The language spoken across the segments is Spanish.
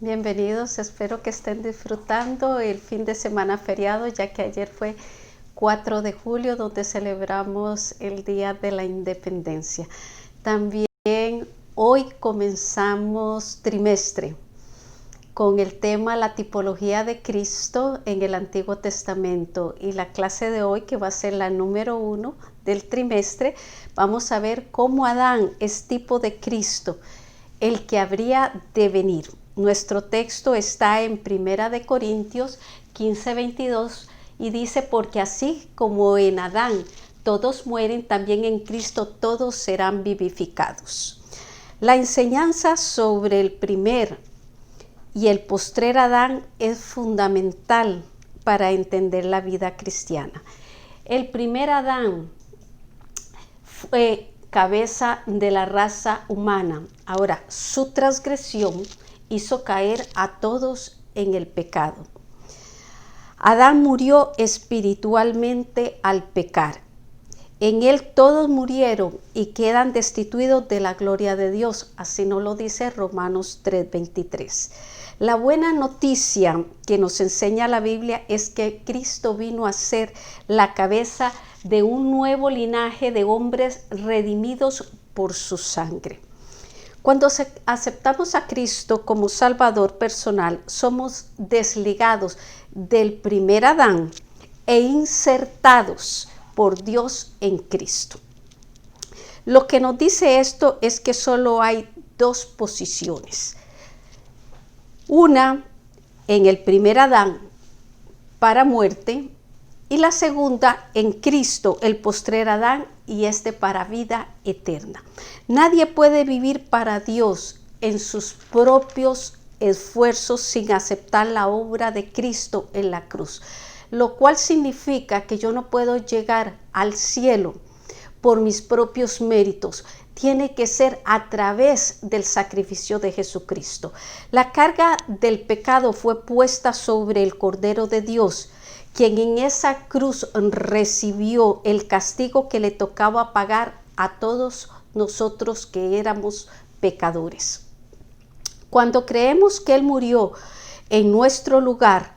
Bienvenidos, espero que estén disfrutando el fin de semana feriado, ya que ayer fue 4 de julio, donde celebramos el Día de la Independencia. También hoy comenzamos trimestre con el tema La tipología de Cristo en el Antiguo Testamento, y la clase de hoy, que va a ser la número 1 del trimestre, vamos a ver cómo Adán es tipo de Cristo, el que habría de venir. Nuestro texto está en 1 Corintios 15:22 y dice: porque así como en Adán todos mueren, también en Cristo todos serán vivificados. La enseñanza sobre el primer y el postrer Adán es fundamental para entender la vida cristiana. El primer Adán fue cabeza de la raza humana. Ahora, su transgresión hizo caer a todos en el pecado. Adán murió espiritualmente al pecar. En él todos murieron y quedan destituidos de la gloria de Dios. Así nos lo dice Romanos 3:23. La buena noticia que nos enseña la Biblia es que Cristo vino a ser la cabeza de un nuevo linaje de hombres redimidos por su sangre. Cuando aceptamos a Cristo como Salvador personal, somos desligados del primer Adán e insertados por Dios en Cristo. Lo que nos dice esto es que solo hay dos posiciones. Una en el primer Adán para muerte, y la segunda en Cristo, el postrer Adán, y para vida eterna. Nadie puede vivir para Dios en sus propios esfuerzos sin aceptar la obra de Cristo en la cruz, lo cual significa que yo no puedo llegar al cielo por mis propios méritos. Tiene que ser a través del sacrificio de Jesucristo. La carga del pecado fue puesta sobre el Cordero de Dios, quien en esa cruz recibió el castigo que le tocaba pagar a todos nosotros que éramos pecadores. Cuando creemos que Él murió en nuestro lugar,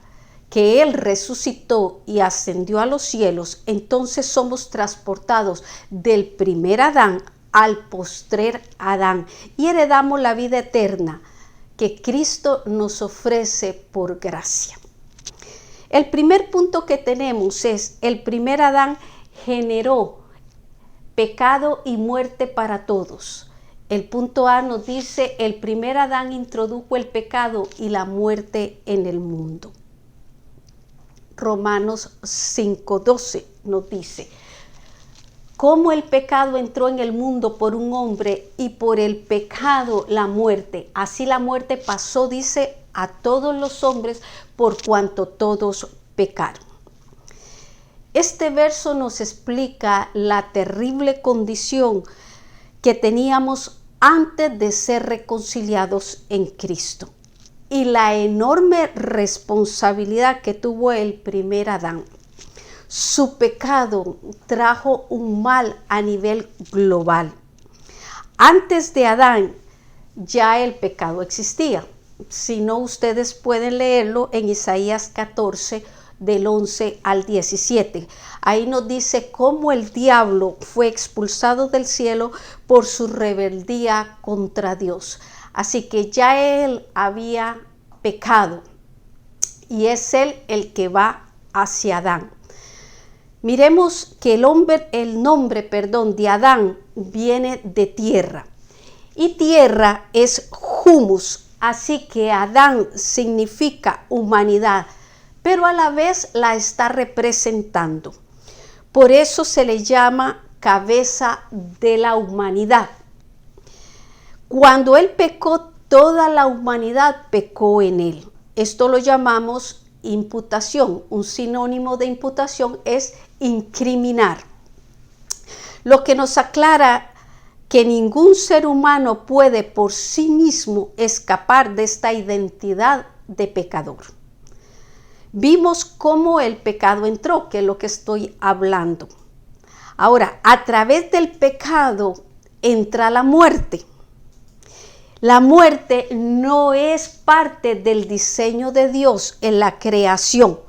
que Él resucitó y ascendió a los cielos, entonces somos transportados del primer Adán al postrer Adán y heredamos la vida eterna que Cristo nos ofrece por gracia. El primer punto que tenemos es: el primer Adán generó pecado y muerte para todos. El punto A nos dice: el primer Adán introdujo el pecado y la muerte en el mundo. Romanos 5:12 nos dice: cómo el pecado entró en el mundo por un hombre y por el pecado la muerte. Así la muerte pasó, dice, a todos los hombres por cuanto todos pecaron. Este verso nos explica la terrible condición que teníamos antes de ser reconciliados en Cristo y la enorme responsabilidad que tuvo el primer Adán. Su pecado trajo un mal a nivel global. Antes de Adán ya el pecado existía. Si no, ustedes pueden leerlo en Isaías 14, del 11 al 17. Ahí nos dice cómo el diablo fue expulsado del cielo por su rebeldía contra Dios. Así que ya él había pecado y es él el que va hacia Adán. Miremos que el nombre de Adán viene de tierra, y tierra es humus, así que Adán significa humanidad, pero a la vez la está representando. Por eso se le llama cabeza de la humanidad. Cuando él pecó, toda la humanidad pecó en él. Esto lo llamamos imputación. Un sinónimo de imputación es incriminar. Lo que nos aclara que ningún ser humano puede por sí mismo escapar de esta identidad de pecador. Vimos cómo el pecado entró, que es lo que estoy hablando. Ahora, a través del pecado entra la muerte. La muerte no es parte del diseño de Dios en la creación.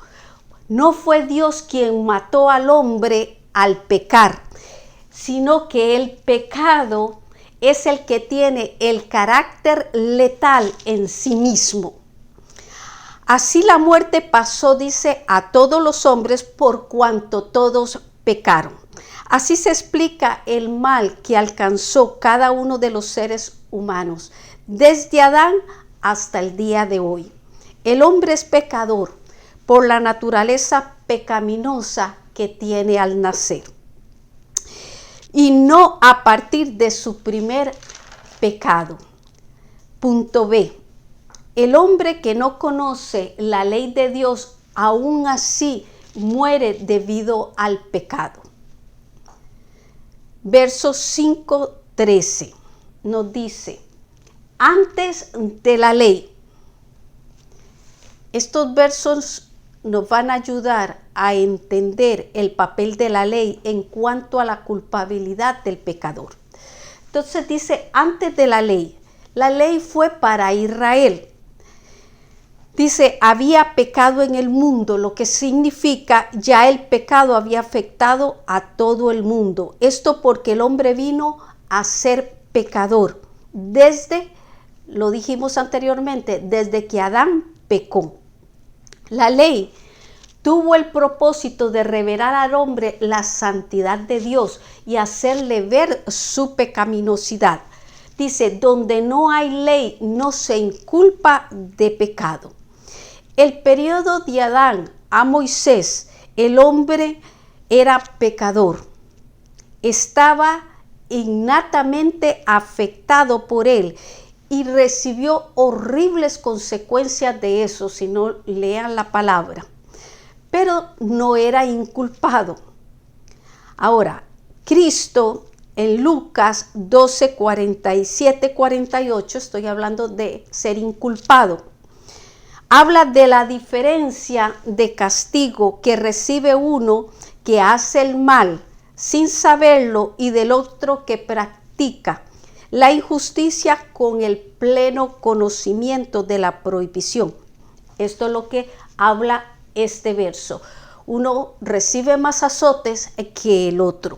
No fue Dios quien mató al hombre al pecar, sino que el pecado es el que tiene el carácter letal en sí mismo. Así la muerte pasó, dice, a todos los hombres por cuanto todos pecaron. Así se explica el mal que alcanzó cada uno de los seres humanos, desde Adán hasta el día de hoy. El hombre es pecador por la naturaleza pecaminosa que tiene al nacer. Y no a partir de su primer pecado. Punto B. El hombre que no conoce la ley de Dios, aún así muere debido al pecado. Verso 5:13 nos dice, antes de la ley. Estos versos nos van a ayudar a entender el papel de la ley en cuanto a la culpabilidad del pecador. Entonces dice, antes de la ley fue para Israel. Dice, había pecado en el mundo, lo que significa ya el pecado había afectado a todo el mundo. Esto porque el hombre vino a ser pecador lo dijimos anteriormente, desde que Adán pecó. La ley tuvo el propósito de revelar al hombre la santidad de Dios y hacerle ver su pecaminosidad. Dice, donde no hay ley no se inculpa de pecado. El periodo de Adán a Moisés, el hombre era pecador. Estaba innatamente afectado por él y recibió horribles consecuencias de eso, si no lean la palabra. Pero no era inculpado. Ahora, Cristo en Lucas 12, 47, 48, estoy hablando de ser inculpado. Habla de la diferencia de castigo que recibe uno que hace el mal sin saberlo y del otro que practica la injusticia con el pleno conocimiento de la prohibición. Esto es lo que habla este verso. Uno recibe más azotes que el otro.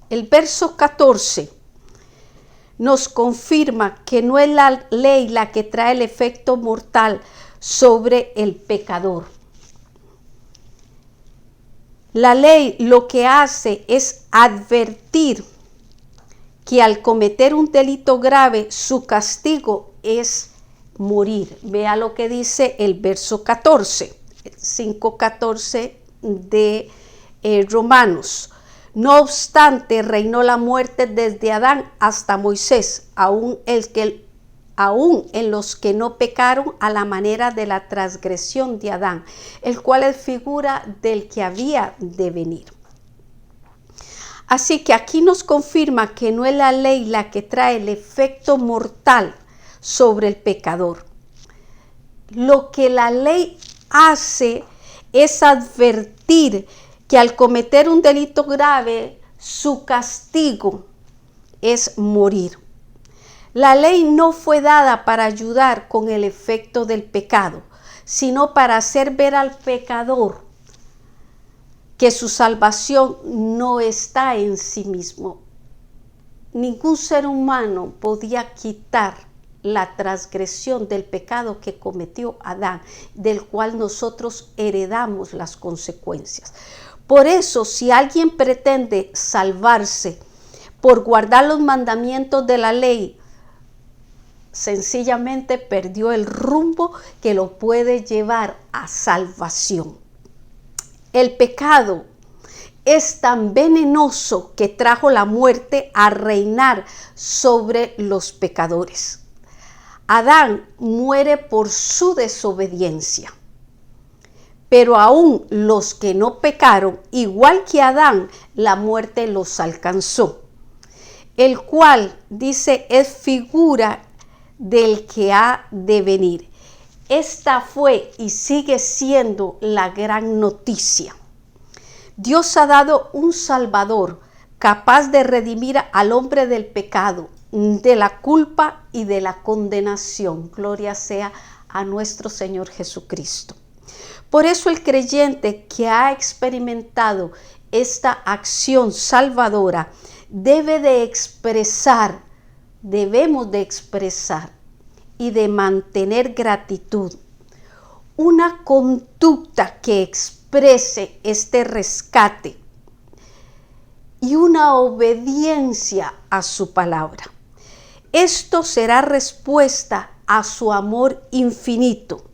El verso 14 nos confirma que no es la ley la que trae el efecto mortal sobre el pecador. La ley lo que hace es advertir que al cometer un delito grave, su castigo es morir. Vea lo que dice el verso 14, 5:14 de Romanos. No obstante, reinó la muerte desde Adán hasta Moisés, aún en los que no pecaron a la manera de la transgresión de Adán, el cual es figura del que había de venir. Así que aquí nos confirma que no es la ley la que trae el efecto mortal sobre el pecador. Lo que la ley hace es advertir que al cometer un delito grave, su castigo es morir. La ley no fue dada para ayudar con el efecto del pecado, sino para hacer ver al pecador que su salvación no está en sí mismo. Ningún ser humano podía quitar la transgresión del pecado que cometió Adán, del cual nosotros heredamos las consecuencias. Por eso, si alguien pretende salvarse por guardar los mandamientos de la ley, sencillamente perdió el rumbo que lo puede llevar a salvación. El pecado es tan venenoso que trajo la muerte a reinar sobre los pecadores. Adán muere por su desobediencia. Pero aún los que no pecaron, igual que Adán, la muerte los alcanzó. El cual, dice, es figura del que ha de venir. Esta fue y sigue siendo la gran noticia. Dios ha dado un Salvador capaz de redimir al hombre del pecado de la culpa y de la condenación. Gloria sea a nuestro Señor Jesucristo. Por eso el creyente que ha experimentado esta acción salvadora debemos de expresar y de mantener gratitud. Una conducta que exprese este rescate y una obediencia a su palabra. Esto será respuesta a su amor infinito.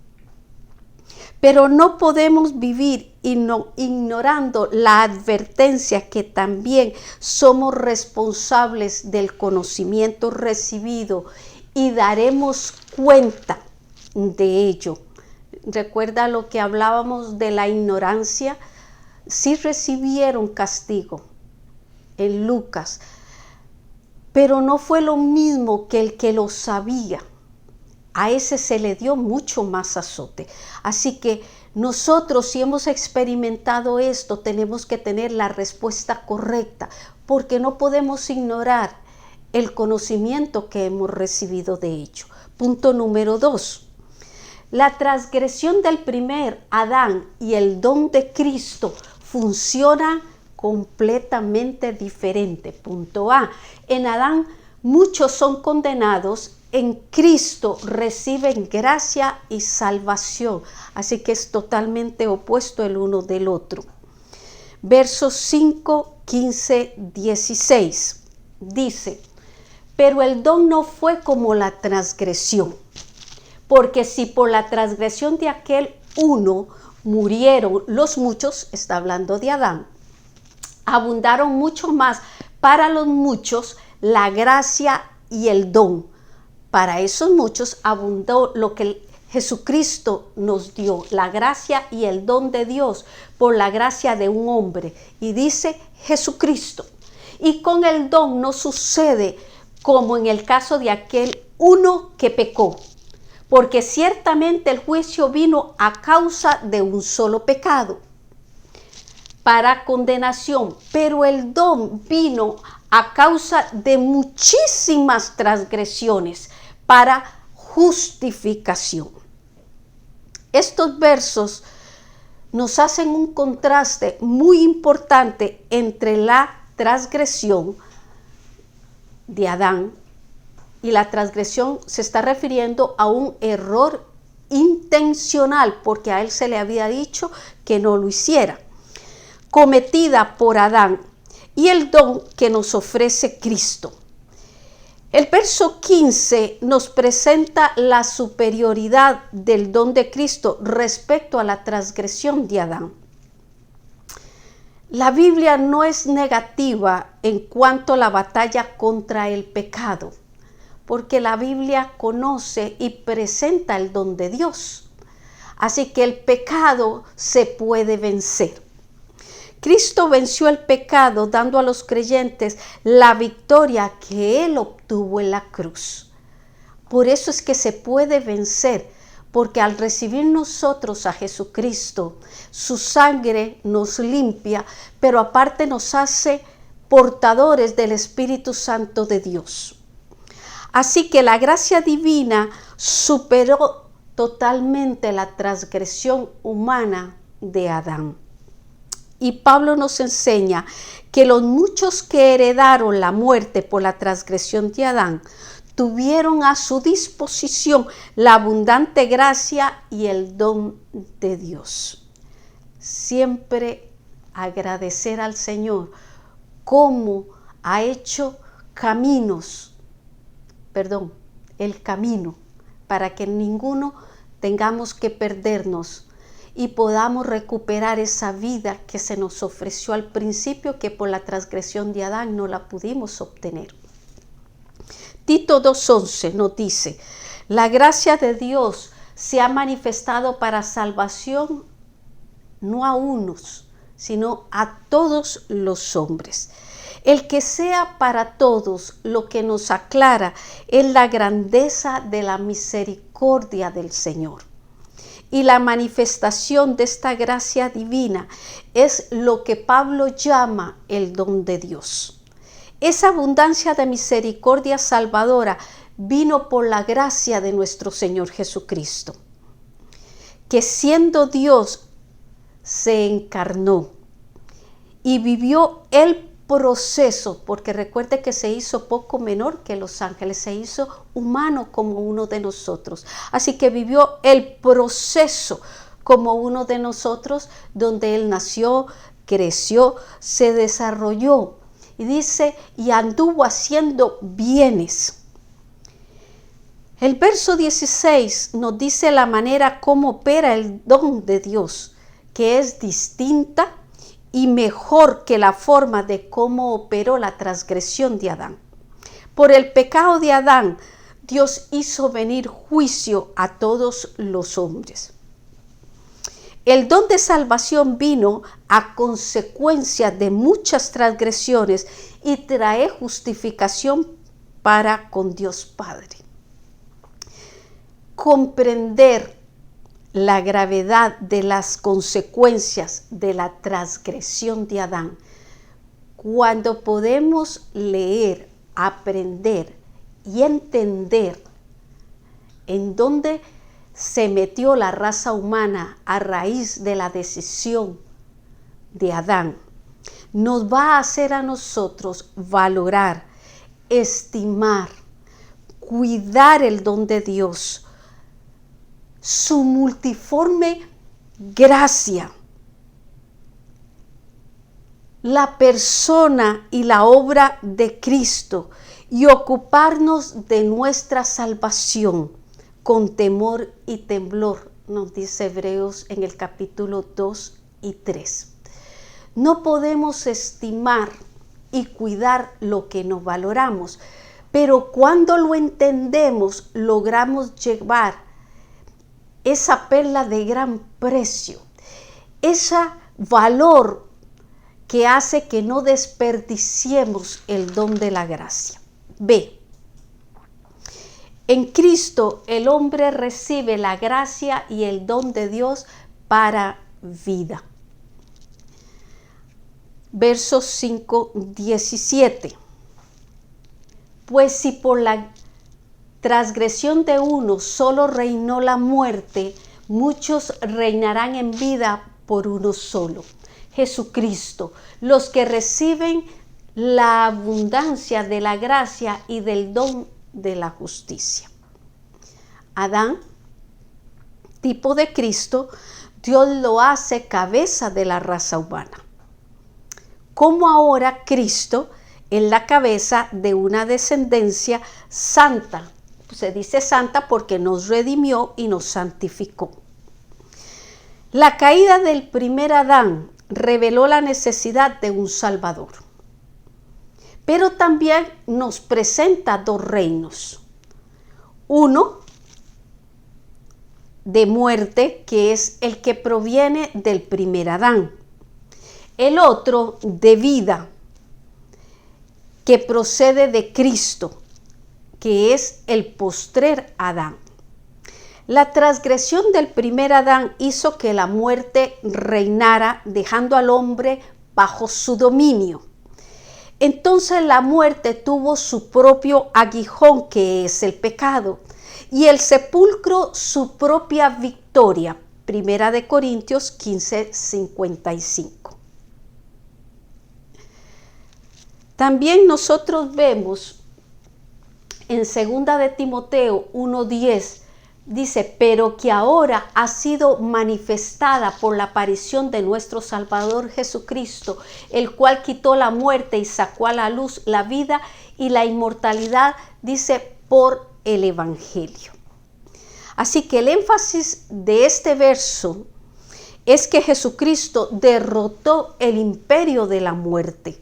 Pero no podemos vivir ignorando la advertencia que también somos responsables del conocimiento recibido y daremos cuenta de ello. Recuerda lo que hablábamos de la ignorancia. Sí recibieron castigo en Lucas, pero no fue lo mismo que el que lo sabía. A ese se le dio mucho más azote. Así que nosotros, si hemos experimentado esto, tenemos que tener la respuesta correcta, porque no podemos ignorar el conocimiento que hemos recibido de ello. Punto número 2. La transgresión del primer Adán y el don de Cristo funcionan completamente diferente. Punto A. En Adán muchos son condenados, en Cristo reciben gracia y salvación. Así que es totalmente opuesto el uno del otro. Versos 5, 15, 16. Dice, pero el don no fue como la transgresión. Porque si por la transgresión de aquel uno murieron los muchos, está hablando de Adán, abundaron mucho más para los muchos la gracia y el don. Para esos muchos abundó lo que Jesucristo nos dio, la gracia y el don de Dios por la gracia de un hombre. Y dice Jesucristo. Y con el don no sucede como en el caso de aquel uno que pecó. Porque ciertamente el juicio vino a causa de un solo pecado, para condenación, pero el don vino a causa de muchísimas transgresiones, para justificación. Estos versos nos hacen un contraste muy importante entre la transgresión de Adán y la transgresión se está refiriendo a un error intencional, porque a él se le había dicho que no lo hiciera, cometida por Adán, y el don que nos ofrece Cristo. El verso 15 nos presenta la superioridad del don de Cristo respecto a la transgresión de Adán. La Biblia no es negativa en cuanto a la batalla contra el pecado, porque la Biblia conoce y presenta el don de Dios. Así que el pecado se puede vencer. Cristo venció el pecado dando a los creyentes la victoria que Él obtuvo en la cruz. Por eso es que se puede vencer, porque al recibir nosotros a Jesucristo, su sangre nos limpia, pero aparte nos hace portadores del Espíritu Santo de Dios. Así que la gracia divina superó totalmente la transgresión humana de Adán. Y Pablo nos enseña que los muchos que heredaron la muerte por la transgresión de Adán tuvieron a su disposición la abundante gracia y el don de Dios. Siempre agradecer al Señor cómo ha hecho el camino para que ninguno tengamos que perdernos y podamos recuperar esa vida que se nos ofreció al principio, que por la transgresión de Adán no la pudimos obtener. Tito 2:11 nos dice, la gracia de Dios se ha manifestado para salvación no a unos, sino a todos los hombres. El que sea para todos lo que nos aclara es la grandeza de la misericordia del Señor. Y la manifestación de esta gracia divina es lo que Pablo llama el don de Dios. Esa abundancia de misericordia salvadora vino por la gracia de nuestro Señor Jesucristo, que siendo Dios se encarnó y vivió el proceso, porque recuerde que se hizo poco menor que los ángeles, se hizo humano como uno de nosotros. Así que vivió el proceso como uno de nosotros, donde Él nació, creció, se desarrolló. Y dice, y anduvo haciendo bienes. El verso 16 nos dice la manera como opera el don de Dios, que es distinta y mejor que la forma de cómo operó la transgresión de Adán. Por el pecado de Adán, Dios hizo venir juicio a todos los hombres. El don de salvación vino a consecuencia de muchas transgresiones y trae justificación para con Dios Padre. Comprender la gravedad de las consecuencias de la transgresión de Adán, cuando podemos leer, aprender y entender en dónde se metió la raza humana a raíz de la decisión de Adán, nos va a hacer a nosotros valorar, estimar, cuidar el don de Dios, su multiforme gracia, la persona y la obra de Cristo, y ocuparnos de nuestra salvación con temor y temblor, nos dice Hebreos en el capítulo 2 y 3. No podemos estimar y cuidar lo que nos valoramos, pero cuando lo entendemos, logramos llevar esa perla de gran precio, ese valor que hace que no desperdiciemos el don de la gracia. B. En Cristo el hombre recibe la gracia y el don de Dios para vida. Verso 5, 17. Pues si por la transgresión de uno solo reinó la muerte, muchos reinarán en vida por uno solo, Jesucristo, los que reciben la abundancia de la gracia y del don de la justicia. Adán, tipo de Cristo, Dios lo hace cabeza de la raza humana. Como ahora Cristo es la cabeza de una descendencia santa. Se dice santa porque nos redimió y nos santificó. La caída del primer Adán reveló la necesidad de un Salvador. Pero también nos presenta dos reinos. Uno de muerte, que es el que proviene del primer Adán. El otro de vida, que procede de Cristo, que es el postrer Adán. La transgresión del primer Adán hizo que la muerte reinara, dejando al hombre bajo su dominio. Entonces la muerte tuvo su propio aguijón, que es el pecado, y el sepulcro su propia victoria. Primera de Corintios 15, 55. También nosotros vemos en 2 de Timoteo 1:10, dice, pero que ahora ha sido manifestada por la aparición de nuestro Salvador Jesucristo, el cual quitó la muerte y sacó a la luz la vida y la inmortalidad, dice, por el Evangelio. Así que el énfasis de este verso es que Jesucristo derrotó el imperio de la muerte.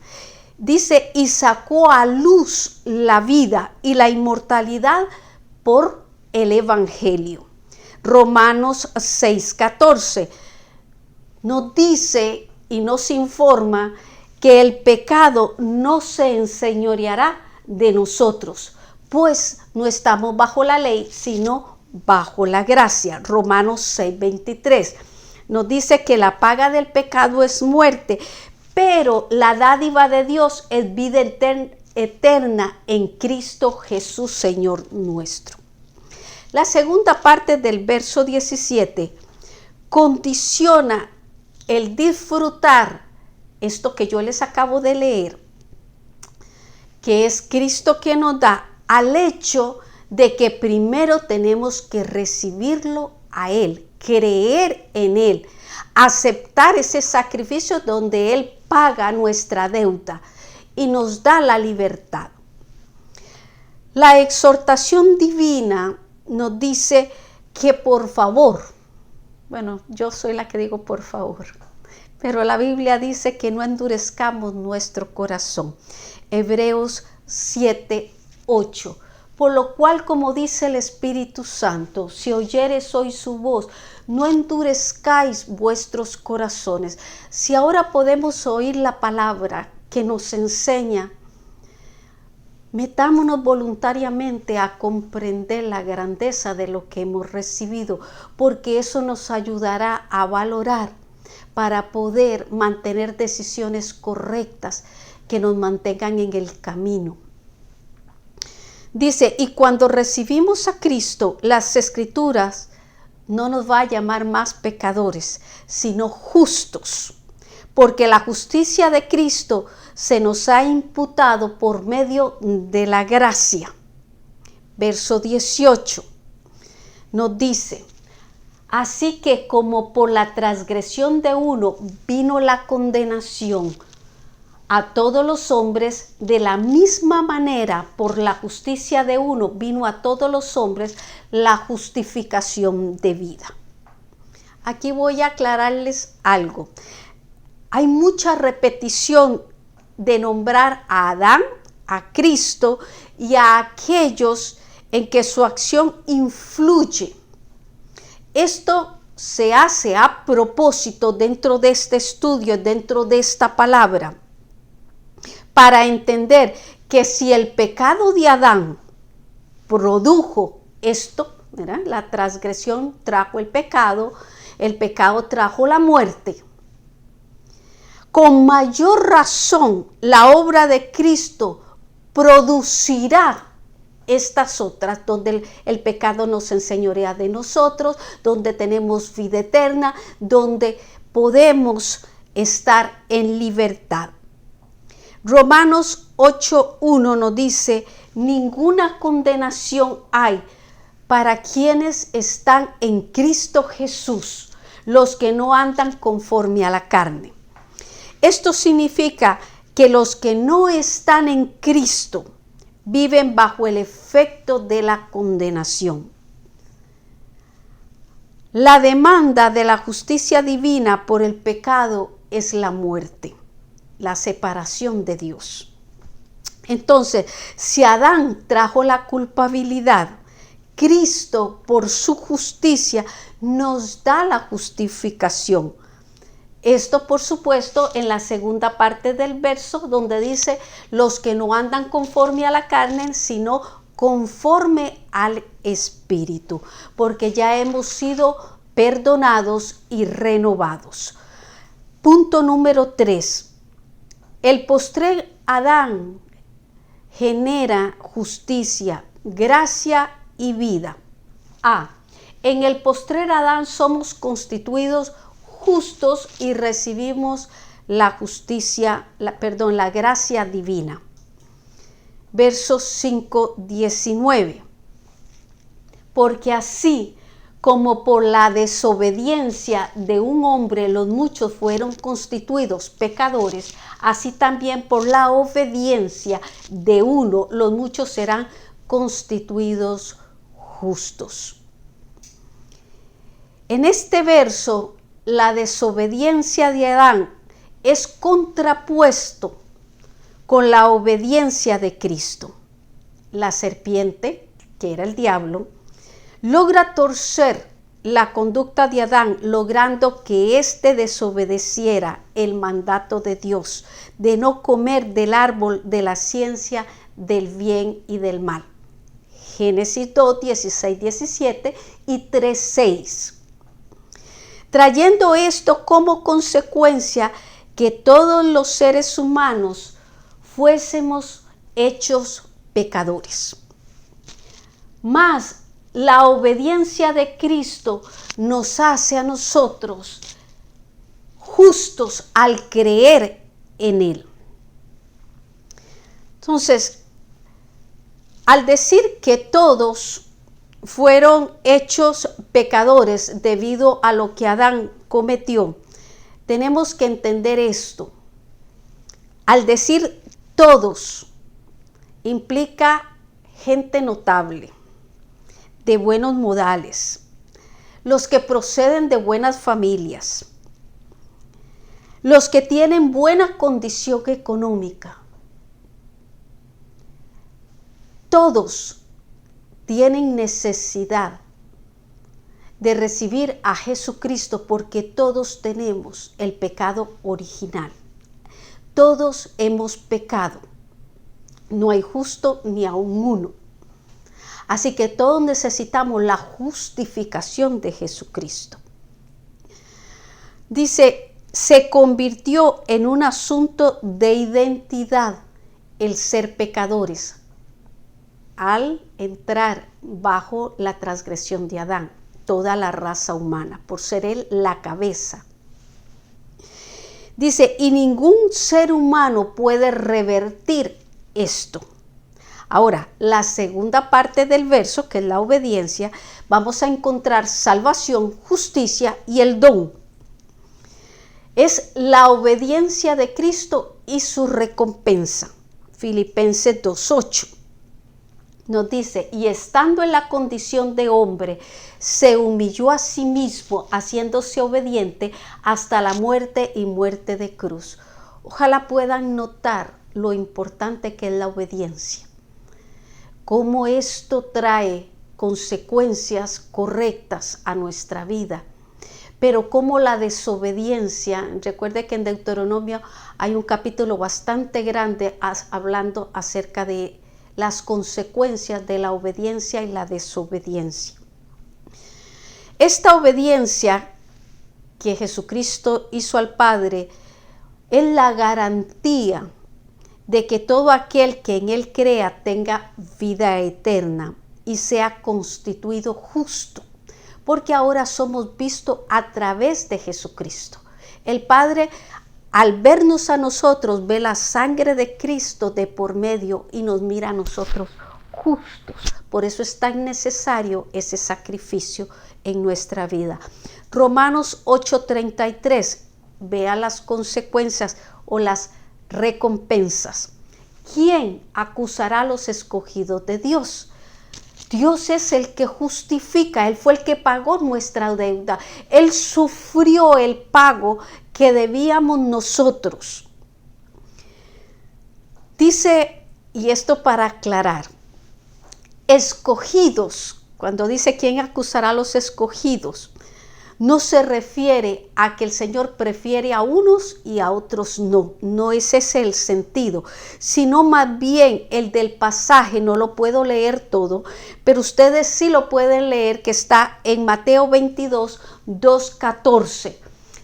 Dice, y sacó a luz la vida y la inmortalidad por el Evangelio. Romanos 6:14 nos dice y nos informa que el pecado no se enseñoreará de nosotros, pues no estamos bajo la ley, sino bajo la gracia. Romanos 6:23 nos dice que la paga del pecado es muerte, pero la dádiva de Dios es vida eterna en Cristo Jesús, Señor nuestro. La segunda parte del verso 17 condiciona el disfrutar esto que yo les acabo de leer, que es Cristo quien nos da, al hecho de que primero tenemos que recibirlo a Él, creer en Él, aceptar ese sacrificio donde Él paga nuestra deuda y nos da la libertad. La exhortación divina nos dice que por favor, bueno, yo soy la que digo por favor, pero la Biblia dice que no endurezcamos nuestro corazón. Hebreos 7:8. Por lo cual, como dice el Espíritu Santo, si oyereis hoy su voz, no endurezcáis vuestros corazones. Si ahora podemos oír la palabra que nos enseña, metámonos voluntariamente a comprender la grandeza de lo que hemos recibido, porque eso nos ayudará a valorar para poder mantener decisiones correctas que nos mantengan en el camino. Dice, y cuando recibimos a Cristo, las Escrituras no nos va a llamar más pecadores, sino justos, porque la justicia de Cristo se nos ha imputado por medio de la gracia. Verso 18 nos dice, así que como por la transgresión de uno vino la condenación a todos los hombres, de la misma manera por la justicia de uno vino a todos los hombres la justificación de vida. Aquí voy a aclararles algo. Hay mucha repetición de nombrar a Adán, a Cristo y a aquellos en que su acción influye. Esto se hace a propósito dentro de este estudio, dentro de esta palabra, para entender que si el pecado de Adán produjo esto, ¿verdad? La transgresión trajo el pecado trajo la muerte. Con mayor razón, la obra de Cristo producirá estas otras, donde el pecado nos enseñorea de nosotros, donde tenemos vida eterna, donde podemos estar en libertad. Romanos 8:1 nos dice, ninguna condenación hay para quienes están en Cristo Jesús, los que no andan conforme a la carne. Esto significa que los que no están en Cristo viven bajo el efecto de la condenación. La demanda de la justicia divina por el pecado es la muerte, la separación de Dios. Entonces, si Adán trajo la culpabilidad, Cristo por su justicia nos da la justificación. Esto, por supuesto, en la segunda parte del verso, donde dice, los que no andan conforme a la carne, sino conforme al Espíritu, porque ya hemos sido perdonados y renovados. Punto número 3. El postrer Adán genera justicia, gracia y vida. En el postrer Adán somos constituidos justos y recibimos la justicia, la gracia divina. Verso 5:19. Porque así como por la desobediencia de un hombre los muchos fueron constituidos pecadores, así también por la obediencia de uno los muchos serán constituidos justos. En este verso, la desobediencia de Adán es contrapuesto con la obediencia de Cristo. La serpiente, que era el diablo, logra torcer la conducta de Adán, logrando que éste desobedeciera el mandato de Dios de no comer del árbol de la ciencia del bien y del mal. Génesis 2, 16, 17 y 3, 6. Trayendo esto como consecuencia que todos los seres humanos fuésemos hechos pecadores. Mas la obediencia de Cristo nos hace a nosotros justos al creer en Él. Entonces, al decir que todos fueron hechos pecadores debido a lo que Adán cometió, tenemos que entender esto. Al decir todos, implica gente notable, de buenos modales, los que proceden de buenas familias, los que tienen buena condición económica. Todos tienen necesidad de recibir a Jesucristo porque todos tenemos el pecado original. Todos hemos pecado. No hay justo ni aun uno. Así que todos necesitamos la justificación de Jesucristo. Dice, se convirtió en un asunto de identidad el ser pecadores al entrar bajo la transgresión de Adán, toda la raza humana, por ser él la cabeza. Dice, y ningún ser humano puede revertir esto. Ahora, la segunda parte del verso, que es la obediencia, vamos a encontrar salvación, justicia y el don. Es la obediencia de Cristo y su recompensa. Filipenses 2:8. Nos dice, y estando en la condición de hombre, se humilló a sí mismo, haciéndose obediente hasta la muerte y muerte de cruz. Ojalá puedan notar lo importante que es la obediencia. Cómo esto trae consecuencias correctas a nuestra vida. Pero cómo la desobediencia, recuerde que en Deuteronomio hay un capítulo bastante grande hablando acerca de las consecuencias de la obediencia y la desobediencia. Esta obediencia que Jesucristo hizo al Padre es la garantía de que todo aquel que en Él crea tenga vida eterna y sea constituido justo, porque ahora somos vistos a través de Jesucristo. El Padre, al vernos a nosotros, ve la sangre de Cristo de por medio y nos mira a nosotros justos. Por eso es tan necesario ese sacrificio en nuestra vida. Romanos 8:33, vea las consecuencias o las recompensas. ¿Quién acusará a los escogidos de Dios? Dios es el que justifica, Él fue el que pagó nuestra deuda. Él sufrió el pago que debíamos nosotros. Dice, y esto para aclarar, escogidos, cuando dice quién acusará a los escogidos, no se refiere a que el Señor prefiere a unos y a otros no. No es ese el sentido, sino más bien el del pasaje. No lo puedo leer todo, pero ustedes sí lo pueden leer, que está en Mateo 22, 2:14,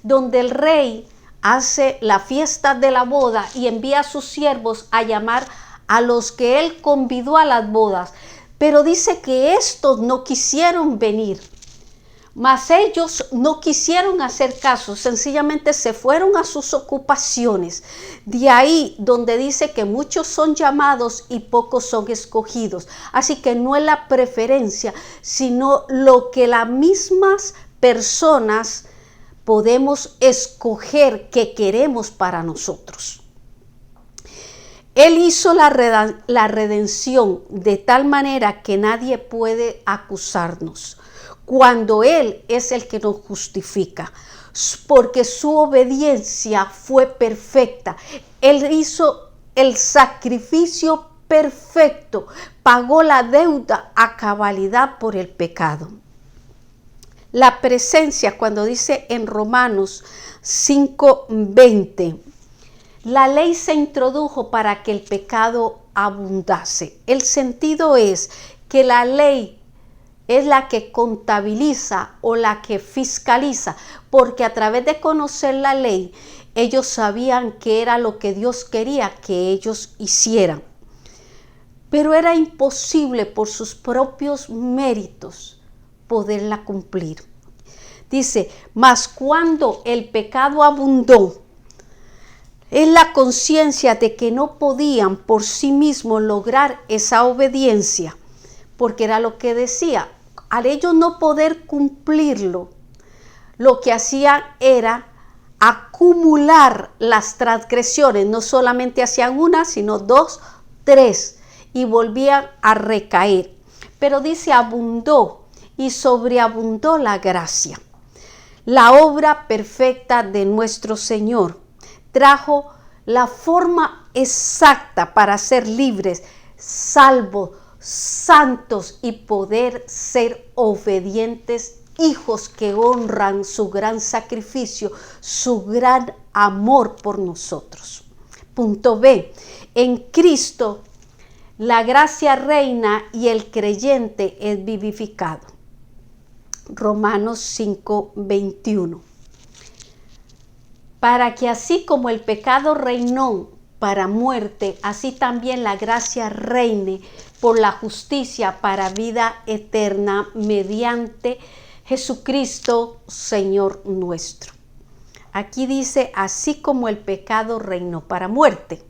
donde el rey hace la fiesta de la boda y envía a sus siervos a llamar a los que él convidó a las bodas. Pero dice que estos no quisieron venir. Mas ellos no quisieron hacer caso, sencillamente se fueron a sus ocupaciones. De ahí donde dice que muchos son llamados y pocos son escogidos. Así que no es la preferencia, sino lo que las mismas personas podemos escoger que queremos para nosotros. Él hizo la redención de tal manera que nadie puede acusarnos, cuando Él es el que nos justifica, porque su obediencia fue perfecta. Él hizo el sacrificio perfecto, pagó la deuda a cabalidad por el pecado. La presencia, cuando dice en Romanos 5:20, la ley se introdujo para que el pecado abundase. El sentido es que la ley es la que contabiliza o la que fiscaliza, porque a través de conocer la ley, ellos sabían qué era lo que Dios quería que ellos hicieran. pero era imposible por sus propios méritos poderla cumplir. Dice, mas cuando el pecado abundó, es la conciencia de que no podían por sí mismos lograr esa obediencia, porque era lo que decía, al ellos no poder cumplirlo, lo que hacían era acumular las transgresiones, no solamente hacían una, sino 2, 3, y volvían a recaer. Pero dice, abundó y sobreabundó la gracia. La obra perfecta de nuestro Señor trajo la forma exacta para ser libres, salvos, santos y poder ser obedientes, hijos que honran su gran sacrificio, su gran amor por nosotros. Punto B. En Cristo la gracia reina y el creyente es vivificado. Romanos 5:21. Para que así como el pecado reinó para muerte, así también la gracia reine por la justicia para vida eterna mediante Jesucristo, Señor nuestro. Aquí dice, así como el pecado reinó para muerte.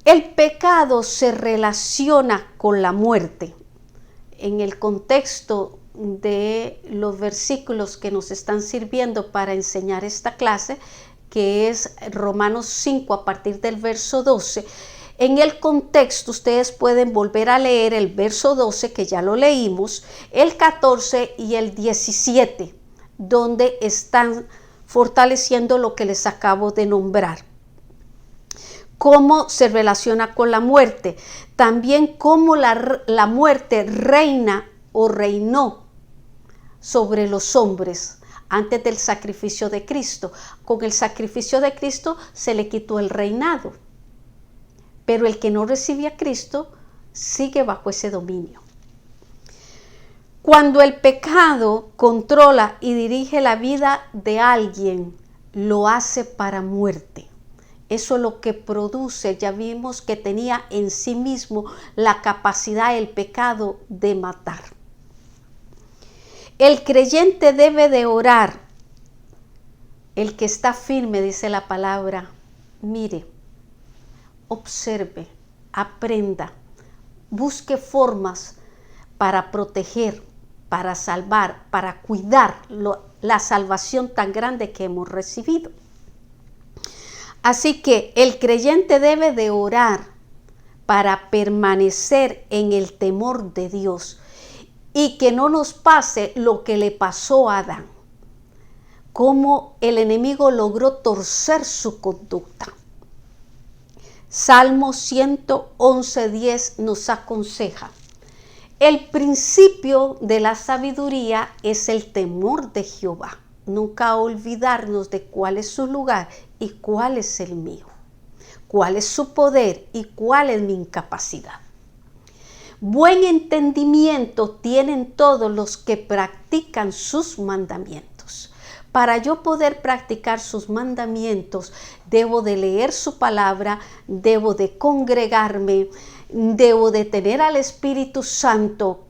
El pecado se relaciona con la muerte. En el contexto de los versículos que nos están sirviendo para enseñar esta clase, que es Romanos 5 a partir del verso 12, en el contexto ustedes pueden volver a leer el verso 12 que ya lo leímos, el 14 y el 17, donde están fortaleciendo lo que les acabo de nombrar. Cómo se relaciona con la muerte, también cómo la muerte reina o reinó sobre los hombres antes del sacrificio de Cristo. Con el sacrificio de Cristo se le quitó el reinado, pero el que no recibe a Cristo sigue bajo ese dominio. Cuando el pecado controla y dirige la vida de alguien, lo hace para muerte. Eso es lo que produce, ya vimos que tenía en sí mismo la capacidad, el pecado, de matar. El creyente debe de orar. El que está firme, dice la palabra, mire, observe, aprenda, busque formas para proteger, para salvar, para cuidar la salvación tan grande que hemos recibido. Así que el creyente debe de orar para permanecer en el temor de Dios y que no nos pase lo que le pasó a Adán, cómo el enemigo logró torcer su conducta. Salmo 111:10 nos aconseja: el principio de la sabiduría es el temor de Jehová. Nunca olvidarnos de cuál es su lugar y cuál es el mío, cuál es su poder y cuál es mi incapacidad. Buen entendimiento tienen todos los que practican sus mandamientos. Para yo poder practicar sus mandamientos, debo de leer su palabra, debo de congregarme, debo de tener al Espíritu Santo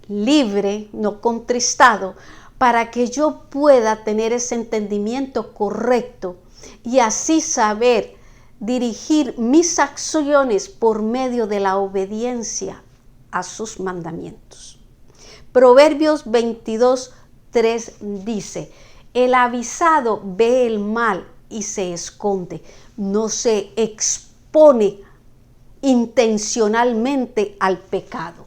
libre, no contristado, para que yo pueda tener ese entendimiento correcto y así saber dirigir mis acciones por medio de la obediencia a sus mandamientos. Proverbios 22:3 dice: el avisado ve el mal y se esconde, no se expone intencionalmente al pecado.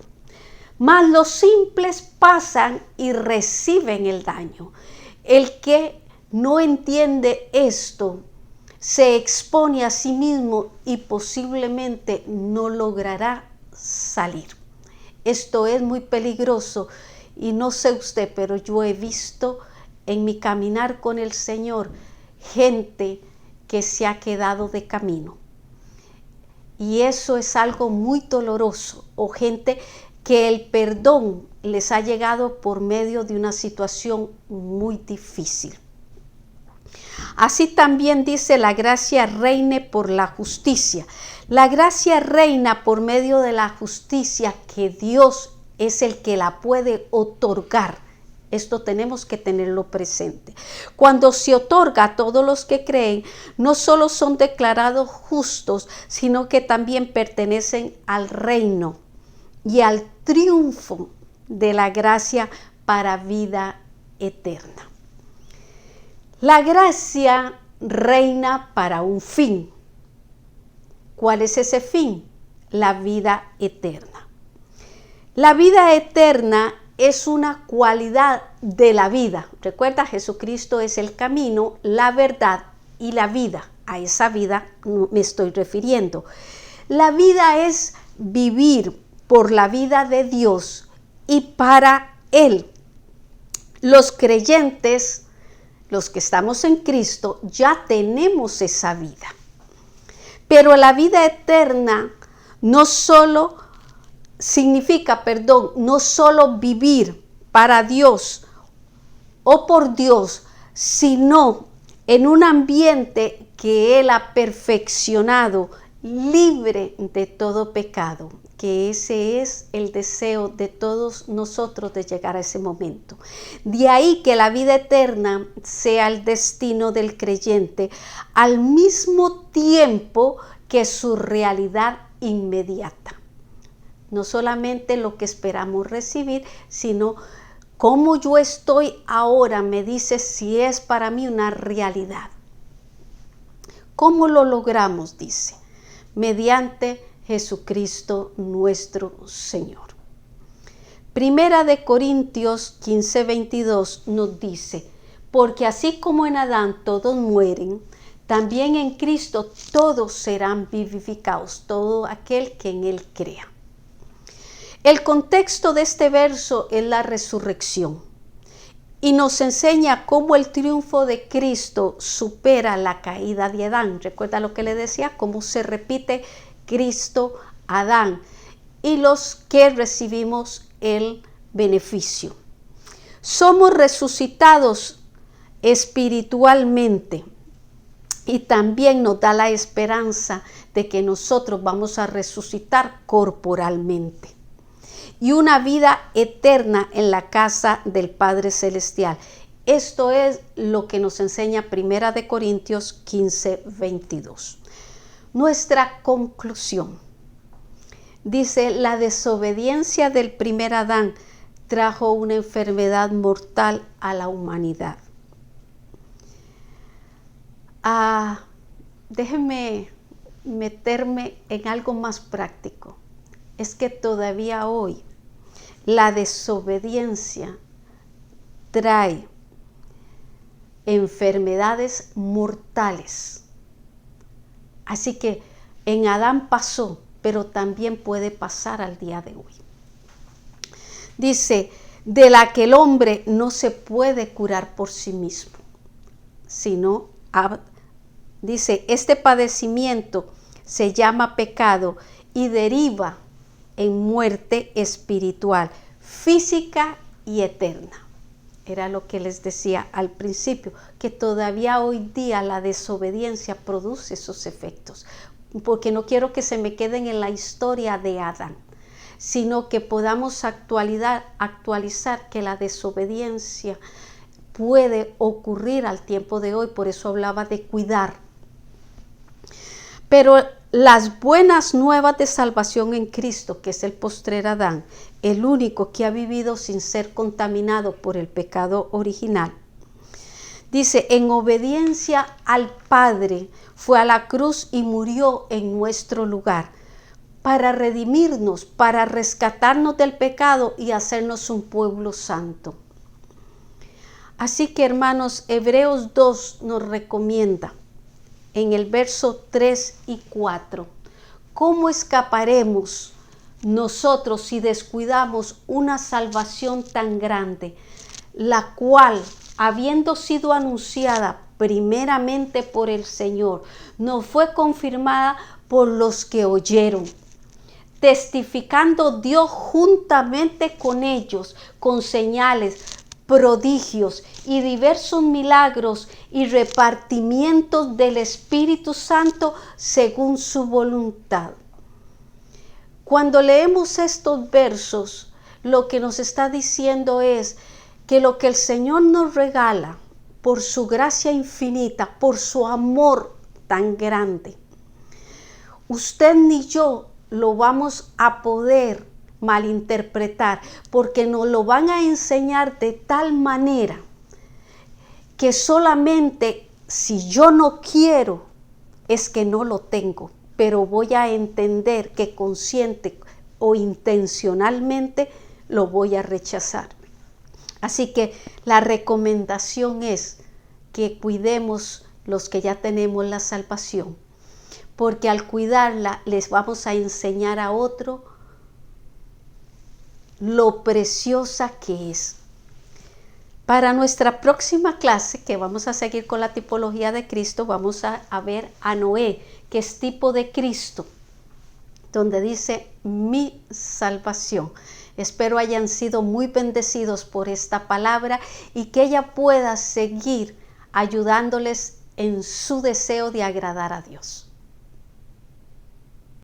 Mas los simples pasan y reciben el daño. El que no entiende esto se expone a sí mismo y posiblemente no logrará salir. Esto es muy peligroso y no sé usted, pero yo he visto en mi caminar con el Señor gente que se ha quedado de camino. Y eso es algo muy doloroso, o gente que el perdón les ha llegado por medio de una situación muy difícil. Así también dice, la gracia reine por la justicia. La gracia reina por medio de la justicia, que Dios es el que la puede otorgar. Esto tenemos que tenerlo presente. Cuando se otorga a todos los que creen, no solo son declarados justos, sino que también pertenecen al reino y al triunfo de la gracia para vida eterna. La gracia reina para un fin. ¿Cuál es ese fin? La vida eterna. La vida eterna es una cualidad de la vida. Recuerda, Jesucristo es el camino, la verdad y la vida. A esa vida me estoy refiriendo. La vida es vivir por la vida de Dios y para Él. Los creyentes, los que estamos en Cristo, ya tenemos esa vida. Pero la vida eterna no solo no solo vivir para Dios o por Dios, sino en un ambiente que Él ha perfeccionado, libre de todo pecado, que ese es el deseo de todos nosotros de llegar a ese momento. De ahí que la vida eterna sea el destino del creyente, al mismo tiempo que su realidad inmediata. No solamente lo que esperamos recibir, sino cómo yo estoy ahora me dice si es para mí una realidad. ¿Cómo lo logramos? Dice, mediante Jesucristo nuestro Señor. Primera de Corintios 15:22 nos dice, porque así como en Adán todos mueren, también en Cristo todos serán vivificados, todo aquel que en Él crea. El contexto de este verso es la resurrección y nos enseña cómo el triunfo de Cristo supera la caída de Adán. Recuerda lo que le decía, cómo se repite Cristo, Adán y los que recibimos el beneficio. Somos resucitados espiritualmente y también nos da la esperanza de que nosotros vamos a resucitar corporalmente y una vida eterna en la casa del Padre Celestial. Esto es lo que nos enseña Primera de Corintios 15:22. Nuestra conclusión. Dice, la desobediencia del primer Adán trajo una enfermedad mortal a la humanidad. Déjenme meterme en algo más práctico. Es que todavía hoy la desobediencia trae enfermedades mortales. Así que en Adán pasó, pero también puede pasar al día de hoy. Dice, de la que el hombre no se puede curar por sí mismo, sino, dice, este padecimiento se llama pecado y deriva en muerte espiritual, física y eterna. Era lo que les decía al principio, que todavía hoy día la desobediencia produce esos efectos, porque no quiero que se me queden en la historia de Adán, sino que podamos actualizar que la desobediencia puede ocurrir al tiempo de hoy. Por eso hablaba de cuidar. Pero las buenas nuevas de salvación en Cristo, que es el postrer Adán, el único que ha vivido sin ser contaminado por el pecado original, dice, en obediencia al Padre, fue a la cruz y murió en nuestro lugar, para redimirnos, para rescatarnos del pecado y hacernos un pueblo santo. Así que, hermanos, Hebreos 2 nos recomienda en el verso 3 y 4, ¿cómo escaparemos nosotros si descuidamos una salvación tan grande, la cual, habiendo sido anunciada primeramente por el Señor, nos fue confirmada por los que oyeron, testificando Dios juntamente con ellos, con señales, prodigios y diversos milagros y repartimientos del Espíritu Santo según su voluntad. Cuando leemos estos versos, lo que nos está diciendo es que lo que el Señor nos regala por su gracia infinita, por su amor tan grande, usted ni yo lo vamos a poder malinterpretar, porque nos lo van a enseñar de tal manera que solamente si yo no quiero es que no lo tengo, pero voy a entender que consciente o intencionalmente lo voy a rechazar. Así que la recomendación es que cuidemos los que ya tenemos la salvación, porque al cuidarla les vamos a enseñar a otro lo preciosa que es. Para nuestra próxima clase, que vamos a seguir con la tipología de Cristo, vamos a ver a Noé, que es tipo de Cristo, donde dice mi salvación. Espero hayan sido muy bendecidos por esta palabra y que ella pueda seguir ayudándoles en su deseo de agradar a Dios.